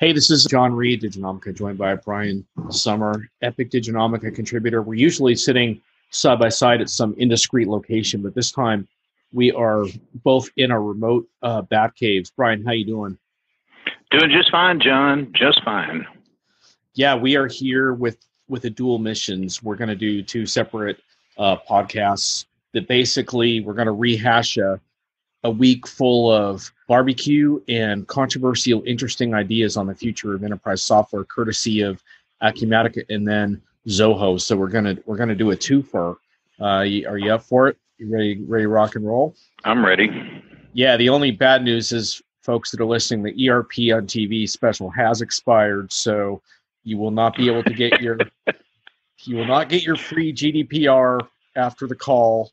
Hey, this is John Reed, Diginomica, joined by Brian Sommer, Epic Diginomica contributor. We're usually sitting side by side at some indiscreet location, but this time we are both in our remote bat caves. Brian, how you doing? Doing just fine, John. Just fine. Yeah, we are here with a dual missions. We're going to do two separate podcasts that basically we're going to rehash a week full of barbecue and controversial, interesting ideas on the future of enterprise software, courtesy of Acumatica and then Zoho. So we're gonna do a twofer. Are you up for it? You ready to rock and roll? I'm ready. Yeah. The only bad news is, folks that are listening, the ERP on TV special has expired, so you will not be able to get your free GDPR after the call.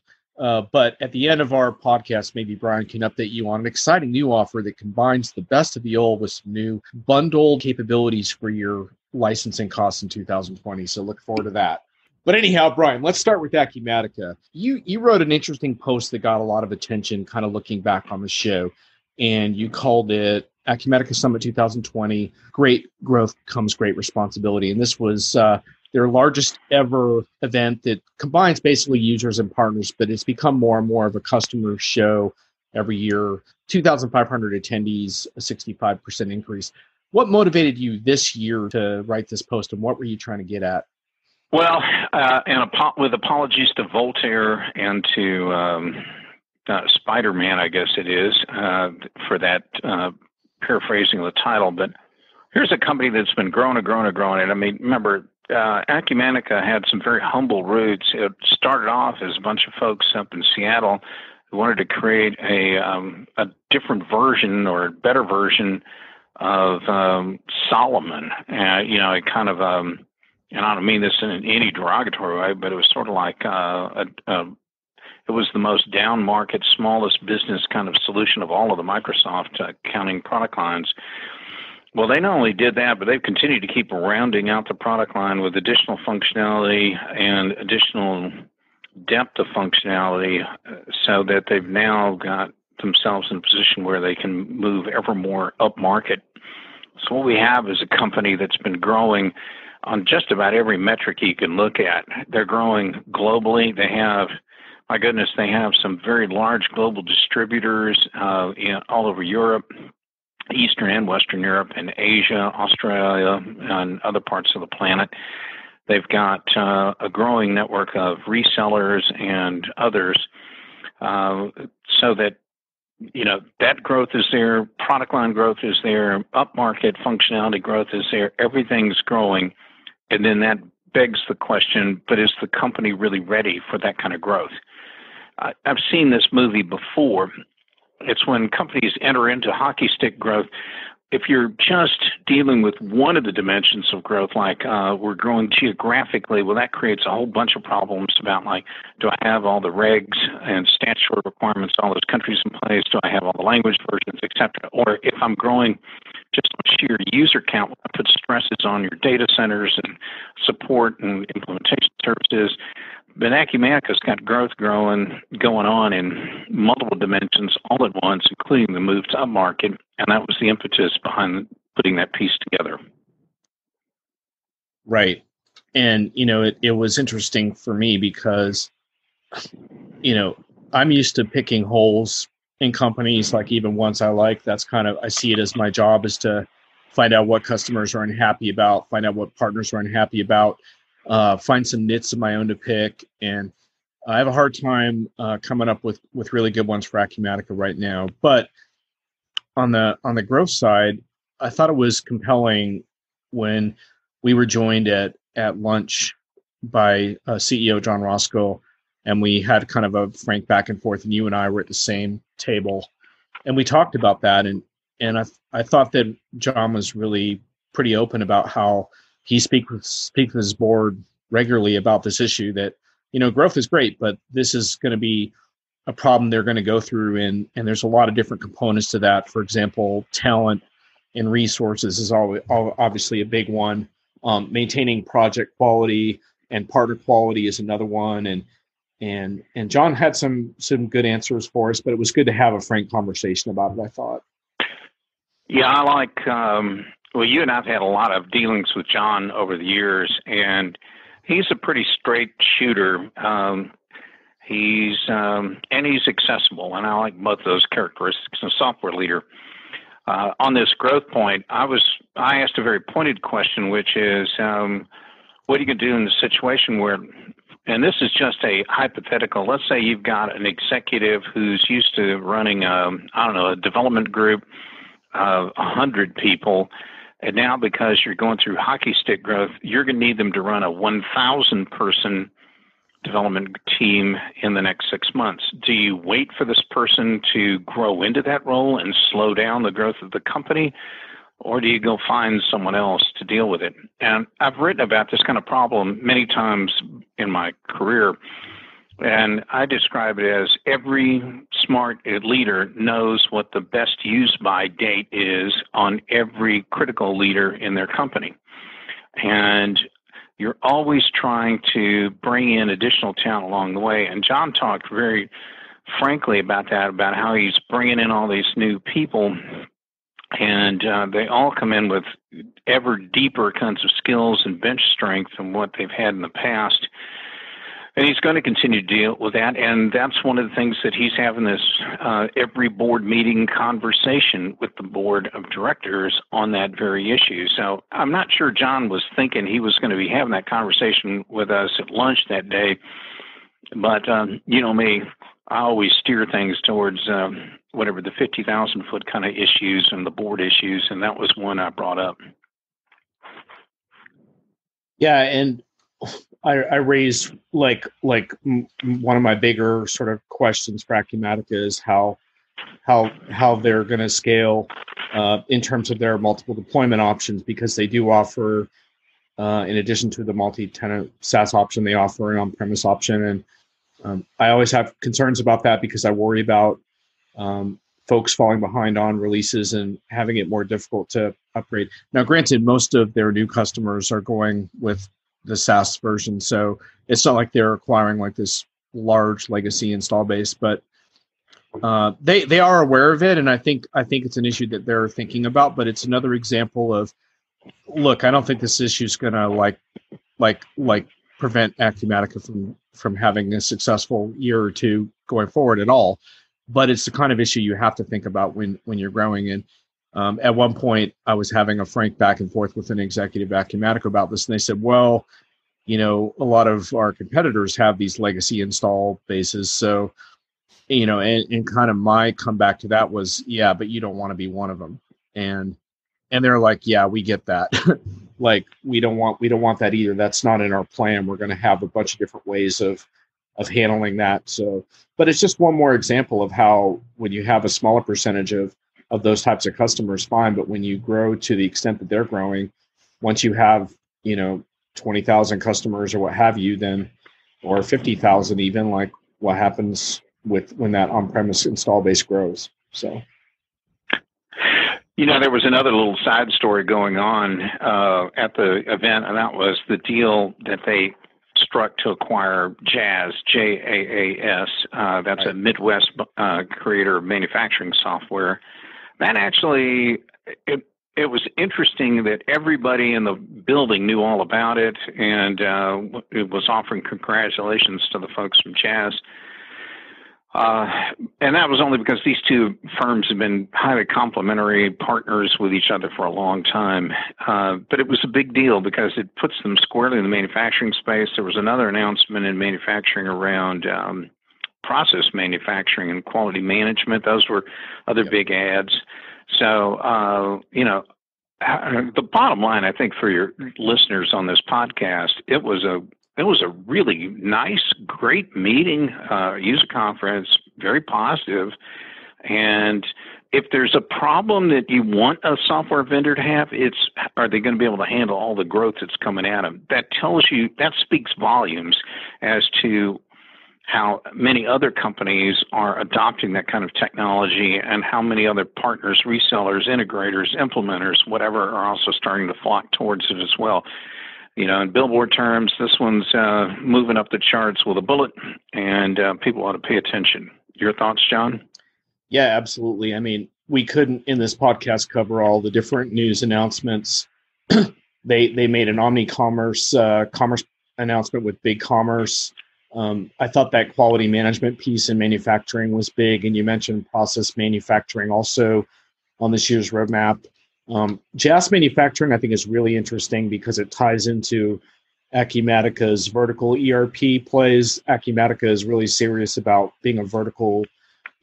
But at the end of our podcast, maybe Brian can update you on an exciting new offer that combines the best of the old with some new bundled capabilities for your licensing costs in 2020. So look forward to that. But anyhow, Brian, let's start with Acumatica. You wrote an interesting post that got a lot of attention, kind of looking back on the show, and you called it Acumatica Summit 2020. Great growth comes great responsibility. And this was their largest ever event that combines basically users and partners, but it's become more and more of a customer show every year. 2,500 attendees, a 65% increase. What motivated you this year to write this post, and what were you trying to get at? Well, with apologies to Voltaire and to Spider-Man, I guess it is, for that paraphrasing of the title, but here's a company that's been growing and growing and growing. And I mean, remember, Acumatica had some very humble roots. It started off as a bunch of folks up in Seattle who wanted to create a different version or a better version of Solomon. A kind of, and I don't mean this in any derogatory way, but it was sort of like it was the most down market, smallest business kind of solution of all of the Microsoft accounting product lines. Well, they not only did that, but they've continued to keep rounding out the product line with additional functionality and additional depth of functionality so that they've now got themselves in a position where they can move ever more up market. So what we have is a company that's been growing on just about every metric you can look at. They're growing globally. They have, my goodness, they have some very large global distributors all over Europe, Eastern and Western Europe, and Asia, Australia, and other parts of the planet. They've got a growing network of resellers and others, so that that growth is there, product line growth is there, upmarket functionality growth is there. Everything's growing, and then that begs the question: but is the company really ready for that kind of growth? I've seen this movie before. It's when companies enter into hockey stick growth. If you're just dealing with one of the dimensions of growth, like we're growing geographically, well, that creates a whole bunch of problems about, like, do I have all the regs and statutory requirements, all those countries in place? Do I have all the language versions, et cetera? Or if I'm growing just on sheer user count, I put stresses on your data centers and support and implementation services. But Acumatica's got growth going on in multiple dimensions all at once, including the move to upmarket, and that was the impetus behind putting that piece together. Right. And, it was interesting for me because, I'm used to picking holes in companies, like even ones I like. That's kind of, I see it as my job is to find out what customers are unhappy about, find out what partners are unhappy about, find some nits of my own to pick. And I have a hard time coming up with really good ones for Acumatica right now. But on the growth side, I thought it was compelling when we were joined at lunch by CEO John Roscoe, and we had kind of a frank back and forth, and you and I were at the same table, and we talked about that. And I thought that John was really pretty open about how he speaks with his board regularly about this issue, that, growth is great, but this is going to be a problem they're going to go through. And there's a lot of different components to that. For example, talent and resources is obviously a big one. Maintaining project quality and partner quality is another one. And John had some good answers for us, but it was good to have a frank conversation about it, I thought. Yeah, I Well, you and I've had a lot of dealings with John over the years, and he's a pretty straight shooter. He's accessible, and I like both those characteristics in a software leader. On this growth point, I asked a very pointed question, which is, what are you going to do in the situation where, and this is just a hypothetical, let's say you've got an executive who's used to running, a development group of 100 people, and now because you're going through hockey stick growth, you're going to need them to run a 1,000-person development team in the next 6 months. Do you wait for this person to grow into that role and slow down the growth of the company, or do you go find someone else to deal with it? And I've written about this kind of problem many times in my career, and I describe it as every smart leader knows what the best use by date is on every critical leader in their company. And you're always trying to bring in additional talent along the way. And John talked very frankly about that, about how he's bringing in all these new people, and they all come in with ever deeper kinds of skills and bench strength than what they've had in the past. And he's going to continue to deal with that. And that's one of the things that he's having this every board meeting conversation with the board of directors on that very issue. So I'm not sure John was thinking he was going to be having that conversation with us at lunch that day. But you know me, I always steer things towards whatever the 50,000 foot kind of issues and the board issues. And that was one I brought up. Yeah. And I raised like one of my bigger sort of questions for Acumatica is how they're going to scale in terms of their multiple deployment options, because they do offer, in addition to the multi-tenant SaaS option, they offer an on-premise option. And I always have concerns about that because I worry about folks falling behind on releases and having it more difficult to upgrade. Now, granted, most of their new customers are going with the SaaS version, so it's not like they're acquiring like this large legacy install base, but they are aware of it, and I think it's an issue that they're thinking about. But it's another example of, look, I don't think this issue is going to like prevent Acumatica from having a successful year or two going forward at all. But it's the kind of issue you have to think about when you're growing. And at one point, I was having a frank back and forth with an executive at Acumatica about this, and they said, well, you know, a lot of our competitors have these legacy install bases. So, you know, and kind of my comeback to that was, yeah, but you don't want to be one of them. And they're like, yeah, we get that. Like, we don't want that either. That's not in our plan. We're going to have a bunch of different ways of handling that. So, but it's just one more example of how when you have a smaller percentage of those types of customers, fine. But when you grow to the extent that they're growing, once you have, you know, 20,000 customers or what have you, then, or 50,000 even, like what happens with when that on-premise install base grows. So, you know, there was another little side story going on at the event, and that was the deal that they struck to acquire Jazz, Jaas. That's right. A Midwest creator of manufacturing software. That actually, it was interesting that everybody in the building knew all about it, and it was offering congratulations to the folks from Jazz. And that was only because these two firms have been highly complementary partners with each other for a long time. But it was a big deal because it puts them squarely in the manufacturing space. There was another announcement in manufacturing around process manufacturing and quality management. Those were other big ads. So, you know, the bottom line, I think, for your listeners on this podcast, it was a really nice, great meeting, user conference, very positive. And if there's a problem that you want a software vendor to have, it's, are they going to be able to handle all the growth that's coming at them? That tells you, that speaks volumes as to how many other companies are adopting that kind of technology and how many other partners, resellers, integrators, implementers, whatever, are also starting to flock towards it as well. You know, in Billboard terms, this one's moving up the charts with a bullet, and people ought to pay attention. Your thoughts, John? Yeah, absolutely. I mean, we couldn't in this podcast cover all the different news announcements. They made an omni-commerce commerce announcement with BigCommerce. I thought that quality management piece in manufacturing was big, and you mentioned process manufacturing also on this year's roadmap. JAS manufacturing, I think, is really interesting because it ties into Acumatica's vertical ERP plays. Acumatica is really serious about being a vertical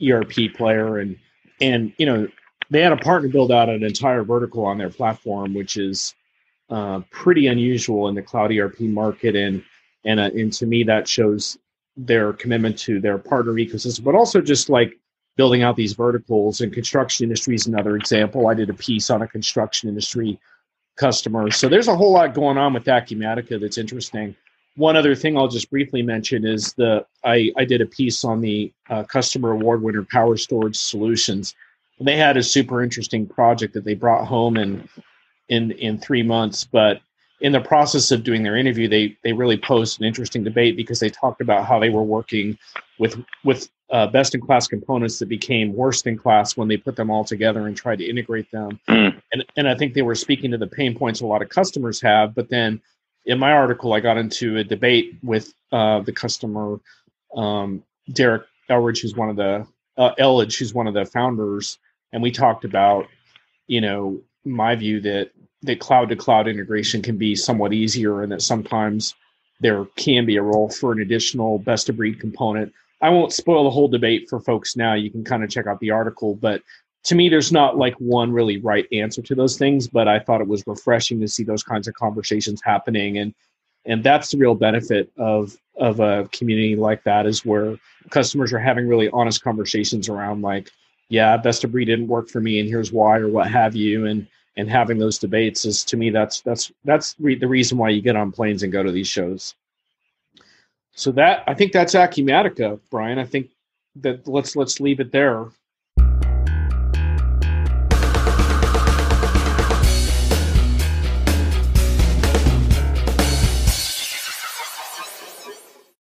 ERP player, and they had a partner build out an entire vertical on their platform, which is pretty unusual in the cloud ERP market, and to me that shows their commitment to their partner ecosystem, but also just like building out these verticals. And construction industry is another example. I did a piece on a construction industry customer. So there's a whole lot going on with Acumatica that's interesting. One other thing I'll just briefly mention is I did a piece on the customer award winner Power Storage Solutions. They had a super interesting project that they brought home in 3 months, but in the process of doing their interview, they really posed an interesting debate because they talked about how they were working with best in class components that became worst in class when they put them all together and tried to integrate them. And I think they were speaking to the pain points a lot of customers have. But then in my article, I got into a debate with the customer, Derek Elridge, who's one of the founders, and we talked about, my view that cloud to cloud integration can be somewhat easier, and that sometimes there can be a role for an additional best of breed component. I won't spoil the whole debate for folks now. You can kind of check out the article, but to me, there's not like one really right answer to those things, but I thought it was refreshing to see those kinds of conversations happening. And that's the real benefit of a community like that, is where customers are having really honest conversations around like, yeah, best of breed didn't work for me, and here's why, or what have you. And having those debates is, to me, that's the reason why you get on planes and go to these shows. So I think that's Acumatica, Brian. I think that let's leave it there.